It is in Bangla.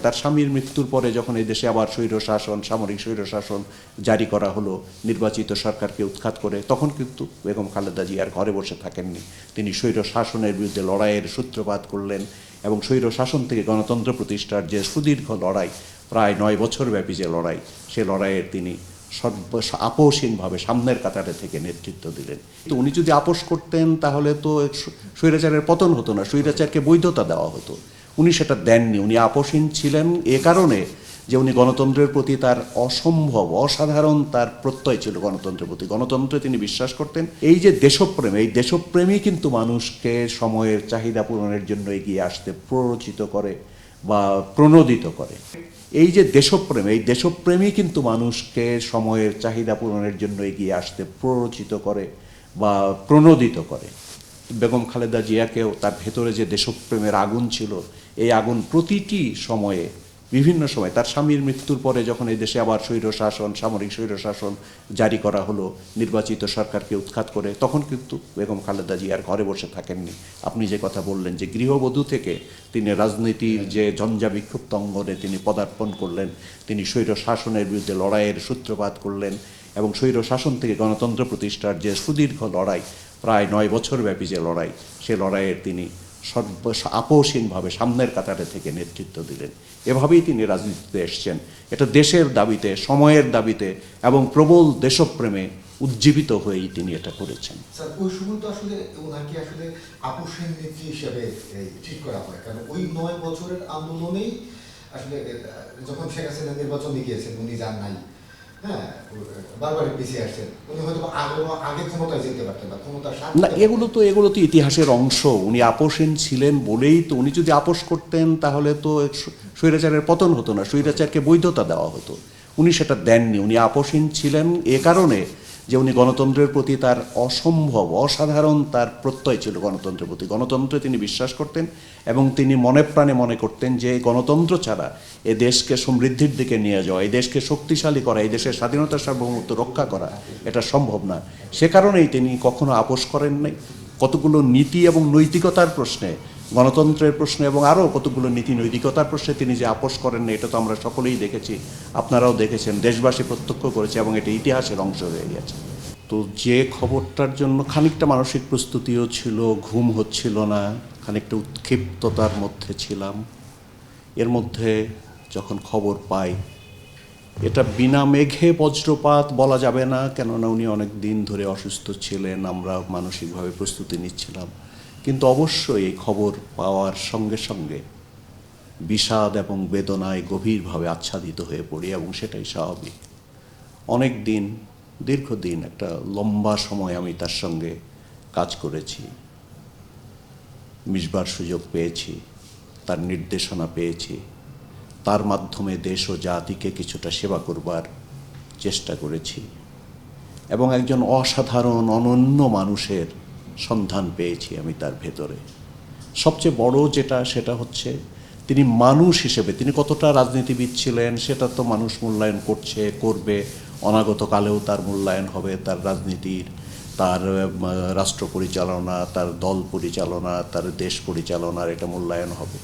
তার স্বামীর মৃত্যুর পরে যখন এই দেশে আবার স্বৈরশাসন, সামরিক স্বৈরশাসন জারি করা হলো নির্বাচিত সরকারকে উৎখাত করে, তখন কিন্তু বেগম খালেদা জিয়া আর ঘরে বসে থাকেননি। তিনি স্বৈরশাসনের বিরুদ্ধে লড়াইয়ের সূত্রপাত করলেন এবং স্বৈরশাসন থেকে গণতন্ত্র প্রতিষ্ঠার যে সুদীর্ঘ লড়াই, প্রায় 9 বছর ব্যাপী যে লড়াই, সে লড়াইয়ের তিনি আপোষহীনভাবে সামনের কাতারে থেকে নেতৃত্ব দিলেন। তো উনি যদি আপোষ করতেন তাহলে তো স্বৈরাচারের পতন হতো না, স্বৈরাচারকে বৈধতা দেওয়া হতো। উনি সেটা দেননি। উনি আপোষহীন ছিলেন এ কারণে যে উনি গণতন্ত্রের প্রতি তার অসম্ভব অসাধারণ তার প্রত্যয় ছিল গণতন্ত্রের প্রতি। গণতন্ত্রে তিনি বিশ্বাস করতেন। এই যে দেশপ্রেম, এই দেশপ্রেমই কিন্তু মানুষকে সময়ের চাহিদা পূরণের জন্য এগিয়ে আসতে প্ররোচিত করে বা প্রণোদিত করে। এই যে দেশপ্রেম, এই দেশপ্রেমই কিন্তু মানুষকে সময়ের চাহিদা পূরণের জন্য এগিয়ে আসতে প্ররোচিত করে বা প্রণোদিত করে। বেগম খালেদা জিয়াকেও তার ভেতরে যে দেশপ্রেমের আগুন ছিল, এই আগুন প্রতিটি সময়ে, বিভিন্ন সময়, তার স্বামীর মৃত্যুর পরে যখন এই দেশে আবার স্বৈরশাসন, সামরিক স্বৈরশাসন জারি করা হলো নির্বাচিত সরকারকে উৎখাত করে, তখন কিন্তু বেগম খালেদা জিয়া আর ঘরে বসে থাকেননি। আপনি যে কথা বললেন যে গৃহবধূ থেকে তিনি রাজনীতির যে ঝঞ্ঝা বিক্ষুব্ধ অঙ্গনে তিনি পদার্পণ করলেন, তিনি স্বৈরশাসনের বিরুদ্ধে লড়াইয়ের সূত্রপাত করলেন এবং স্বৈরশাসন থেকে গণতন্ত্র প্রতিষ্ঠার যে সুদীর্ঘ লড়াই, প্রায় 9 বছর ব্যাপী যে লড়াই, সে লড়াইয়ের তিনি আপোষহীনভাবে সামনের কাতারে থেকে নেতৃত্ব দিলেন। এভাবেই তিনি রাজনীতিতে এসছেন। এটা দেশের দাবিতে, সময়ের দাবিতে এবং প্রবল দেশপ্রেমে উজ্জীবিত হয়েই তিনি এটা করেছেন। স্যার, ওই সময় তো আসলে ওনাকে আসলে আপোষহীন নেত্রী হিসেবে ঠিক করা হয়, কারণ ওই 9 বছরের আন্দোলনেই আসলে যখন শেখ হাসিনা নির্বাচনে গিয়েছেন, উনি যান নাই, হ্যাঁ, বারবারই পিছিয়ে আসছেন, উনি হয়তো আগে ক্ষমতায় যেতে পারতেন বা ক্ষমতার না, এগুলো তো ইতিহাসের অংশ। উনি আপোষহীন ছিলেন বলেই তো, উনি যদি আপোষ করতেন তাহলে তো স্বৈরাচারের পতন হতো না, স্বৈরাচারকে বৈধতা দেওয়া হতো। উনি সেটা দেননি। উনি আপোষহীন ছিলেন এ কারণে যে উনি গণতন্ত্রের প্রতি তার অসম্ভব অসাধারণ তার প্রত্যয় ছিল গণতন্ত্রের প্রতি। গণতন্ত্রে তিনি বিশ্বাস করতেন এবং তিনি মনে প্রাণে মনে করতেন যে গণতন্ত্র ছাড়া এ দেশকে সমৃদ্ধির দিকে নিয়ে যাওয়া, এই দেশকে শক্তিশালী করা, এই দেশের স্বাধীনতা সার্বভৌমত্ব রক্ষা করা এটা সম্ভব না। সে কারণেই তিনি কখনো আপোষ করেন নাই। কতগুলো নীতি এবং নৈতিকতার প্রশ্নে, গণতন্ত্রের প্রশ্নে এবং আরও কতগুলো নীতি নৈতিকতার প্রশ্নে তিনি যে আপোষ করেন না, এটা তো আমরা সকলেই দেখেছি, আপনারাও দেখেছেন, দেশবাসী প্রত্যক্ষ করেছে এবং এটা ইতিহাসের অংশ হয়ে গেছে। তো যে খবরটার জন্য খানিকটা মানসিক প্রস্তুতিও ছিল, ঘুম হচ্ছিল না, খানিকটা উৎক্ষিপ্ততার মধ্যে ছিলাম। এর মধ্যে যখন খবর পাই, এটা বিনা মেঘে বজ্রপাত বলা যাবে না, কেননা উনি অনেক দিন ধরে অসুস্থ ছিলেন, আমরা মানসিকভাবে প্রস্তুতি নিচ্ছিলাম। কিন্তু অবশ্যই এই খবর পাওয়ার সঙ্গে সঙ্গে বিষাদ এবং বেদনায় গভীরভাবে আচ্ছাদিত হয়ে পড়ি এবং সেটাই স্বাভাবিক। অনেক দিন, দীর্ঘদিন, একটা লম্বা সময় আমি তার সঙ্গে কাজ করেছি, মিশবার সুযোগ পেয়েছি, তার নির্দেশনা পেয়েছি, তার মাধ্যমে দেশ ও জাতিকে কিছুটা সেবা করবার চেষ্টা করেছি এবং একজন অসাধারণ অনন্য মানুষের সন্ধান পেয়েছি আমি তার ভেতরে। সবচেয়ে বড় যেটা, সেটা হচ্ছে তিনি মানুষ হিসেবে, তিনি কতটা রাজনীতিবিদ ছিলেন সেটা তো মানুষ মূল্যায়ন করছে, করবে, অনাগত কালেও তার মূল্যায়ন হবে। তার রাজনীতির, তার রাষ্ট্র পরিচালনা, তার দল পরিচালনা, তার দেশ পরিচালনার এটা মূল্যায়ন হবে।